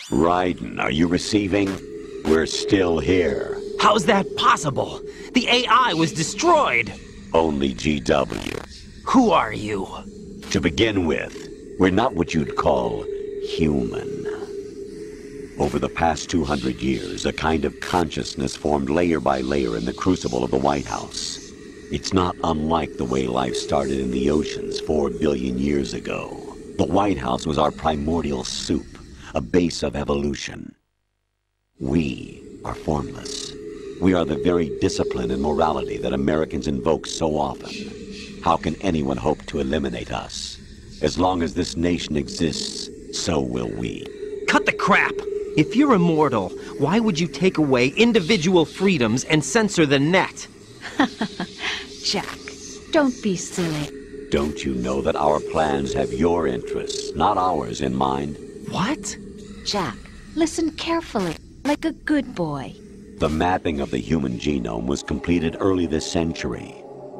Raiden, are you receiving? We're still here. How's that possible? The AI was destroyed. Only GW. Who are you? To begin with, we're not what you'd call human. Over the past 200 years, a kind of consciousness formed layer by layer in the crucible of the White House. It's not unlike the way life started in the oceans 4 billion years ago. The White House was our primordial soup, a base of evolution. We are formless. We are the very discipline and morality that Americans invoke so often. How can anyone hope to eliminate us? As long as this nation exists, so will we. Cut the crap! If you're immortal, why would you take away individual freedoms and censor the net? Jack, don't be silly. Don't you know that our plans have your interests, not ours, in mind? What? Jack, listen carefully, like a good boy. The mapping of the human genome was completed early this century.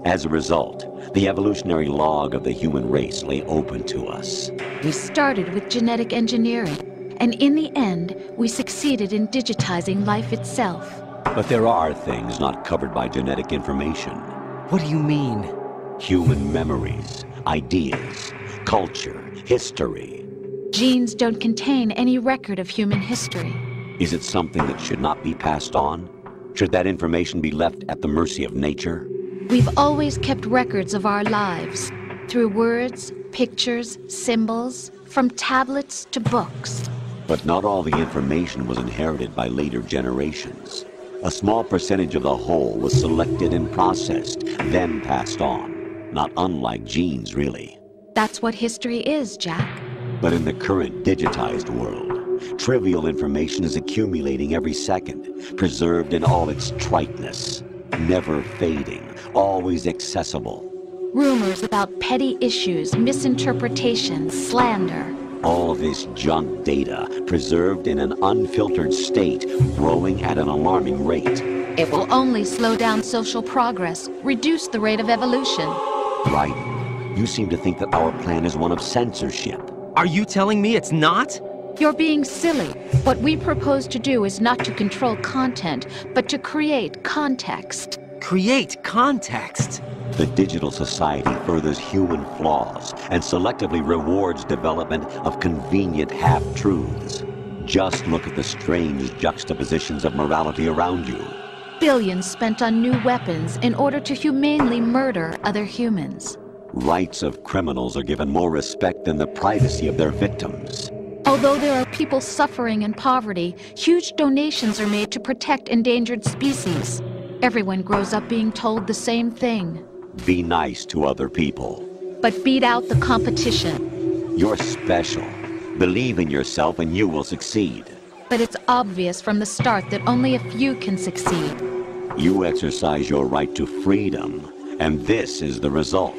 As a result, the evolutionary log of the human race lay open to us. We started with genetic engineering, and in the end, we succeeded in digitizing life itself. But there are things not covered by genetic information. What do you mean? Human memories, ideas, culture, history. Genes don't contain any record of human history. Is it something that should not be passed on? Should that information be left at the mercy of nature? We've always kept records of our lives, through words, pictures, symbols, from tablets to books. But not all the information was inherited by later generations. A small percentage of the whole was selected and processed, then passed on. Not unlike genes, really. That's what history is, Jack. But in the current digitized world, trivial information is accumulating every second, preserved in all its triteness, never fading, always accessible. Rumors about petty issues, misinterpretations, slander. All this junk data, preserved in an unfiltered state, growing at an alarming rate. It will only slow down social progress, reduce the rate of evolution. Right. You seem to think that our plan is one of censorship. Are you telling me it's not? You're being silly. What we propose to do is not to control content, but to create context. Create context? The digital society furthers human flaws and selectively rewards development of convenient half-truths. Just look at the strange juxtapositions of morality around you. Billions spent on new weapons in order to humanely murder other humans. Rights of criminals are given more respect than the privacy of their victims. Although there are people suffering in poverty, huge donations are made to protect endangered species. Everyone grows up being told the same thing. Be nice to other people. But beat out the competition. You're special. Believe in yourself and you will succeed. But it's obvious from the start that only a few can succeed. You exercise your right to freedom, and this is the result.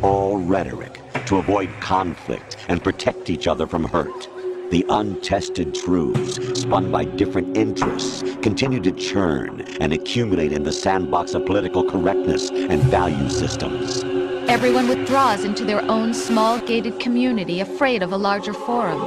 All rhetoric to avoid conflict and protect each other from hurt. The untested truths, spun by different interests, continue to churn and accumulate in the sandbox of political correctness and value systems. Everyone withdraws into their own small gated community, afraid of a larger forum.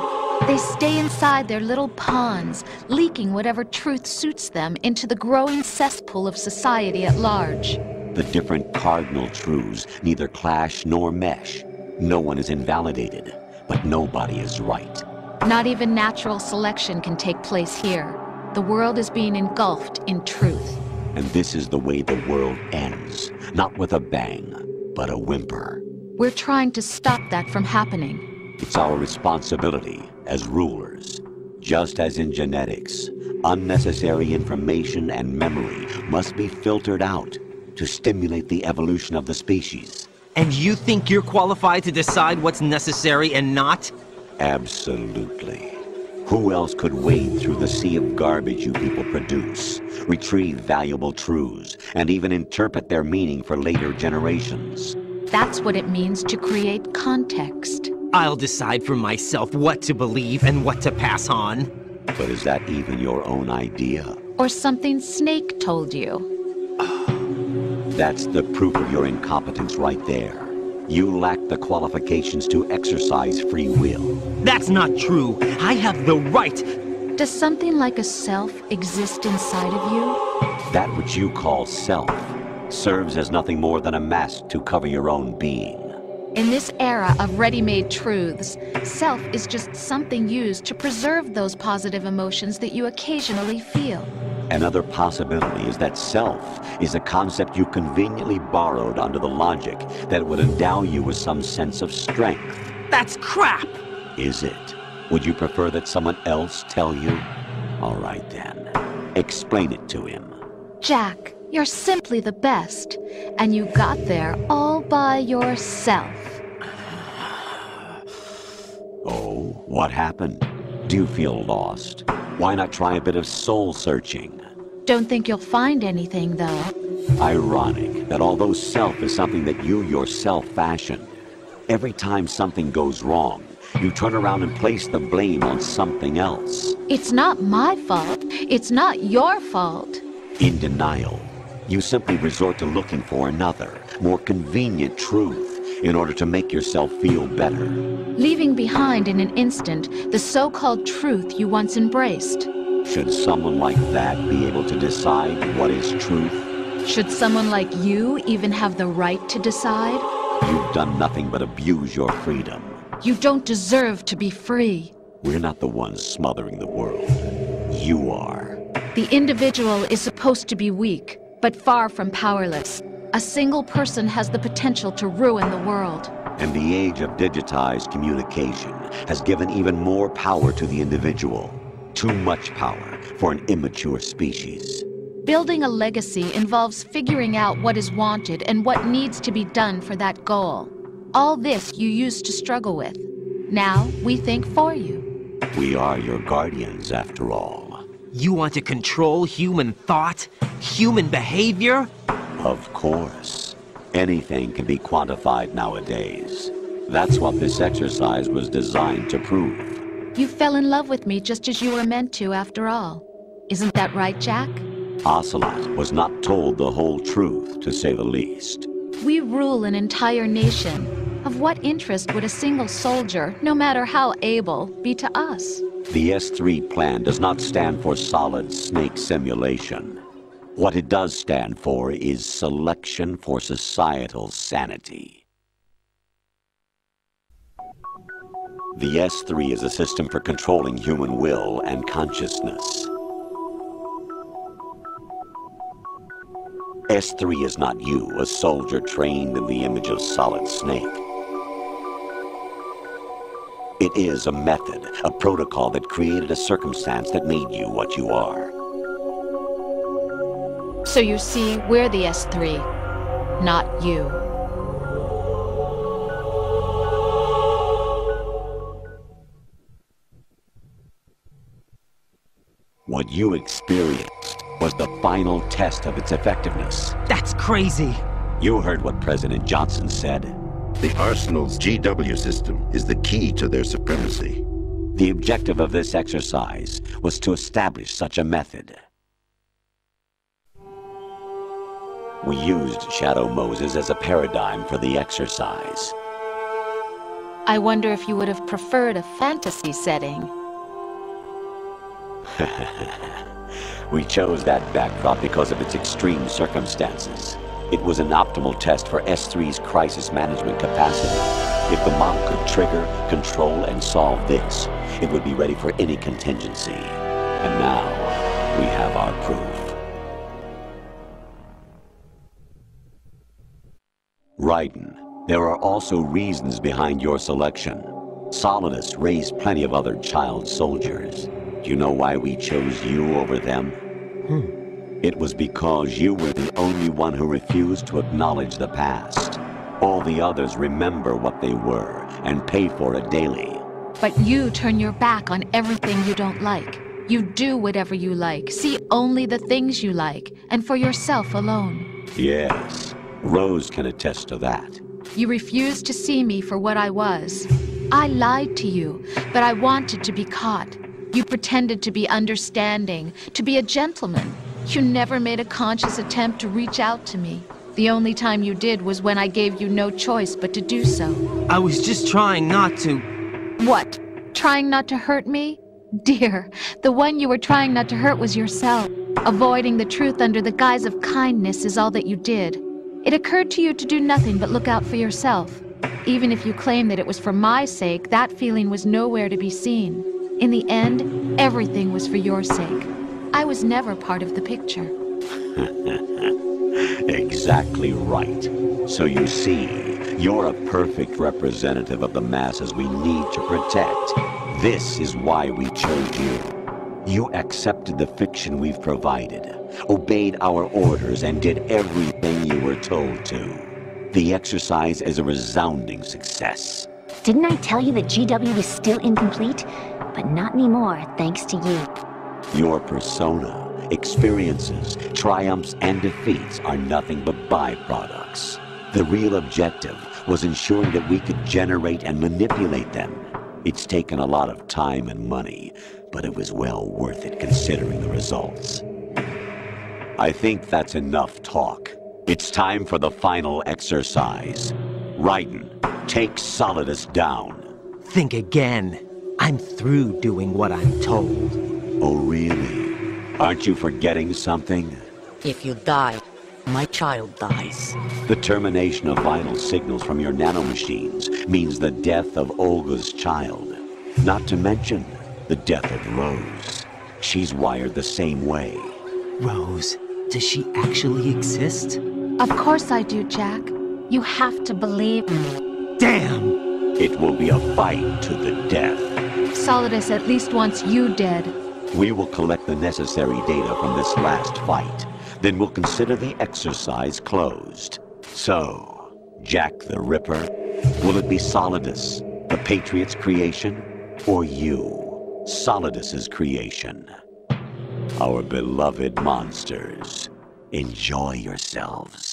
They stay inside their little ponds, leaking whatever truth suits them into the growing cesspool of society at large. The different cardinal truths neither clash nor mesh. No one is invalidated, but nobody is right. Not even natural selection can take place here. The world is being engulfed in truth. And this is the way the world ends. Not with a bang, but a whimper. We're trying to stop that from happening. It's our responsibility as rulers. Just as in genetics, unnecessary information and memory must be filtered out to stimulate the evolution of the species. And you think you're qualified to decide what's necessary and not? Absolutely. Who else could wade through the sea of garbage you people produce, retrieve valuable truths, and even interpret their meaning for later generations? That's what it means to create context. I'll decide for myself what to believe and what to pass on. But is that even your own idea? Or something Snake told you? That's the proof of your incompetence right there. You lack the qualifications to exercise free will. That's not true. I have the right. Does something like a self exist inside of you? That which you call self serves as nothing more than a mask to cover your own being. In this era of ready-made truths, self is just something used to preserve those positive emotions that you occasionally feel. Another possibility is that self is a concept you conveniently borrowed under the logic that it would endow you with some sense of strength. That's crap! Is it? Would you prefer that someone else tell you? All right then. Explain it to him. Jack, you're simply the best, and you got there all by yourself. Oh, what happened? Do you feel lost? Why not try a bit of soul-searching? Don't think you'll find anything, though. Ironic that although self is something that you yourself fashioned, every time something goes wrong, you turn around and place the blame on something else. It's not my fault. It's not your fault. In denial, you simply resort to looking for another, more convenient truth in order to make yourself feel better. Leaving behind in an instant the so-called truth you once embraced. Should someone like that be able to decide what is truth? Should someone like you even have the right to decide? You've done nothing but abuse your freedom. You don't deserve to be free. We're not the ones smothering the world. You are. The individual is supposed to be weak, but far from powerless. A single person has the potential to ruin the world. And the age of digitized communication has given even more power to the individual. Too much power for an immature species. Building a legacy involves figuring out what is wanted and what needs to be done for that goal. All this you used to struggle with. Now we think for you. We are your guardians, after all. You want to control human thought? Human behavior? Of course. Anything can be quantified nowadays. That's what this exercise was designed to prove. You fell in love with me just as you were meant to, after all. Isn't that right, Jack? Ocelot was not told the whole truth, to say the least. We rule an entire nation. Of what interest would a single soldier, no matter how able, be to us? The S3 plan does not stand for solid snake simulation. What it does stand for is selection for societal sanity. The S3 is a system for controlling human will and consciousness. S3 is not you, a soldier trained in the image of Solid Snake. It is a method, a protocol that created a circumstance that made you what you are. So you see, we're the S3, not you. What you experienced was the final test of its effectiveness. That's crazy. You heard what President Johnson said. The Arsenal's GW system is the key to their supremacy. The objective of this exercise was to establish such a method. We used Shadow Moses as a paradigm for the exercise. I wonder if you would have preferred a fantasy setting. We chose that backdrop because of its extreme circumstances. It was an optimal test for S3's crisis management capacity. If the model could trigger, control, and solve this, it would be ready for any contingency. And now, we have our proof. Raiden, there are also reasons behind your selection. Solidus raised plenty of other child soldiers. Do you know why we chose you over them? It was because you were the only one who refused to acknowledge the past. All the others remember what they were and pay for it daily. But you turn your back on everything you don't like. You do whatever you like, see only the things you like, and for yourself alone. Yes, Rose can attest to that. You refused to see me for what I was. I lied to you, but I wanted to be caught. You pretended to be understanding, to be a gentleman. You never made a conscious attempt to reach out to me. The only time you did was when I gave you no choice but to do so. I was just trying not to... What? Trying not to hurt me? Dear, the one you were trying not to hurt was yourself. Avoiding the truth under the guise of kindness is all that you did. It occurred to you to do nothing but look out for yourself. Even if you claim that it was for my sake, that feeling was nowhere to be seen. In the end, everything was for your sake. I was never part of the picture. Exactly right. So you see, you're a perfect representative of the masses we need to protect. This is why we chose you. You accepted the fiction we've provided, obeyed our orders, and did everything you were told to. The exercise is a resounding success. Didn't I tell you that GW is still incomplete? But not anymore, thanks to you. Your persona, experiences, triumphs, and defeats are nothing but byproducts. The real objective was ensuring that we could generate and manipulate them. It's taken a lot of time and money, but it was well worth it considering the results. I think that's enough talk. It's time for the final exercise. Raiden, take Solidus down. Think again. I'm through doing what I'm told. Oh, really? Aren't you forgetting something? If you die, my child dies. The termination of vital signals from your nanomachines means the death of Olga's child. Not to mention the death of Rose. She's wired the same way. Rose, does she actually exist? Of course I do, Jack. You have to believe me. Damn! It will be a fight to the death. Solidus at least wants you dead. We will collect the necessary data from this last fight. Then we'll consider the exercise closed. So, Jack the Ripper, will it be Solidus, the Patriot's creation, or you, Solidus's creation? Our beloved monsters, enjoy yourselves.